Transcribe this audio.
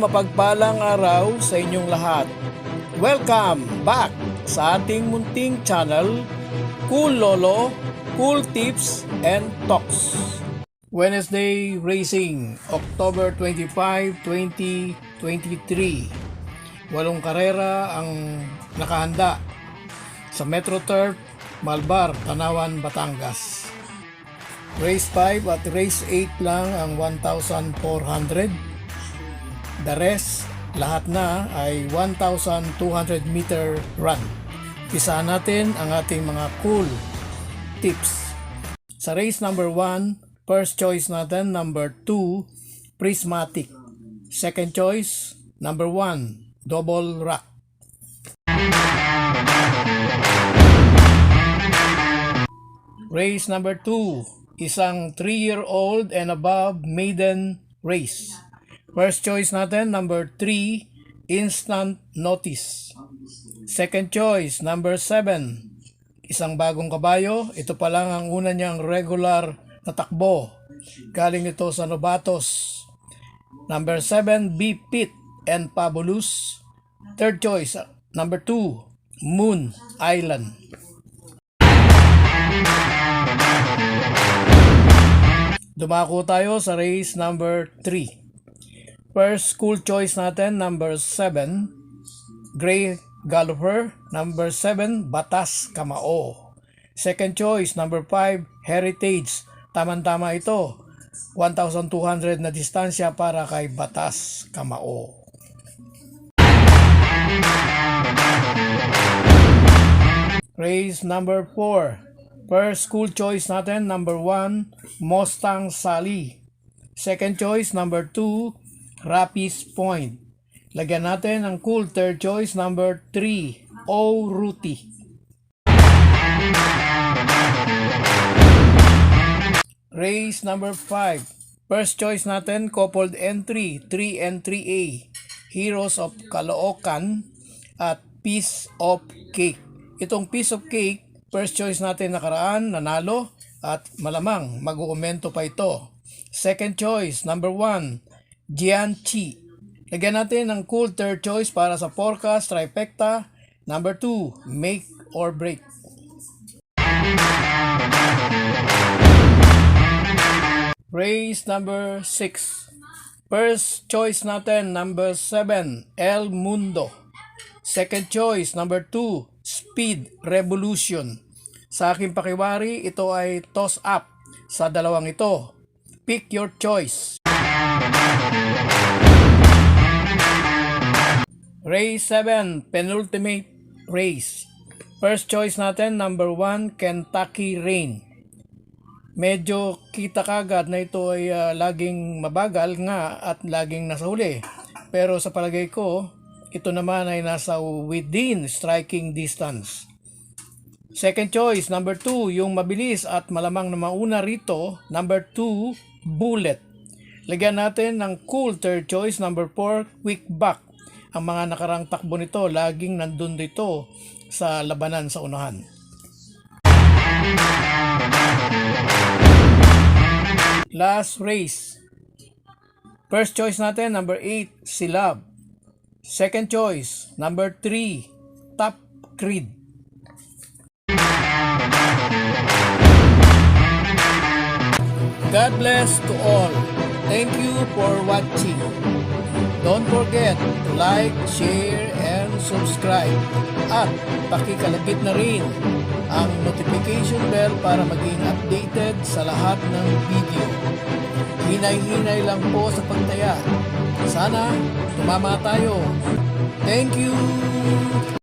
mapagpalang araw sa inyong lahat. Welcome back sa ating munting channel, Cool Lolo, Cool Tips and Talks. Wednesday Racing, October 25, 2023. 8 karera ang nakahanda sa Metro Turf, Malbar, Tanawan, Batangas. Race 5 at Race 8 lang ang 1,400. The rest, lahat na ay 1,200 meter run. Isahan natin ang ating mga cool tips. Sa race number 1, first choice natin, number 2, Prismatic. Second choice, number 1, Double Rock. Race number 2, isang 3-year-old and above maiden race. First choice natin, number 3, Instant Notice. Second choice, number 7, isang bagong kabayo. Ito pa lang ang una niyang regular na takbo. Galing ito sa Novatos. Number 7, Be Pit and Fabulous. Third choice, number 2, Moon Island. Dumako tayo sa race number 3. First school choice natin, number 7, Gray Galloper. Number 7, Batas Kamao. Second choice, number 5, Heritage. Tama-tama ito. 1,200 na distansya para kay Batas Kamao. Race number 4. First school choice natin, number 1, Mustang Sally. Second choice, number 2, Rapis Point. Lagyan natin ang cool third choice, number 3, O Ruti. Race number 5. First choice natin, coupled entry, 3 and 3A. Heroes of Caloocan at Piece of Cake. Itong Piece of Cake, first choice natin nakaraan, nanalo, at malamang mag-uumento pa ito. Second choice, number 1, Gianchi. Lagyan natin ang cool third choice para sa forecast trifecta. Number 2, Make or Break. Race number 6. First choice natin, number 7, El Mundo. Second choice, number 2, Speed Revolution. Sa aking pakiwari, ito ay toss up sa dalawang ito. Pick your choice. Race 7, penultimate race. First choice natin, number 1, Kentucky Rain. Medyo kita kagad na ito ay laging mabagal nga at laging nasa huli. Pero sa palagay ko, ito naman ay nasa within striking distance. Second choice, number 2, yung mabilis at malamang na mauna rito, number 2, Bullet. Lagyan natin ng cool third choice, number 4, Quick Back. Ang mga nakarang takbo nito, laging nandun dito sa labanan sa unahan. Last race. First choice natin, number 8, Silab. Second choice, number 3, Top Creed. God bless to all. Thank you for watching. Don't forget to like, share, and subscribe. At pakikalagit na rin ang notification bell para maging updated sa lahat ng video. Hinay-hinay lang po sa pagtaya. Sana tumama tayo. Thank you!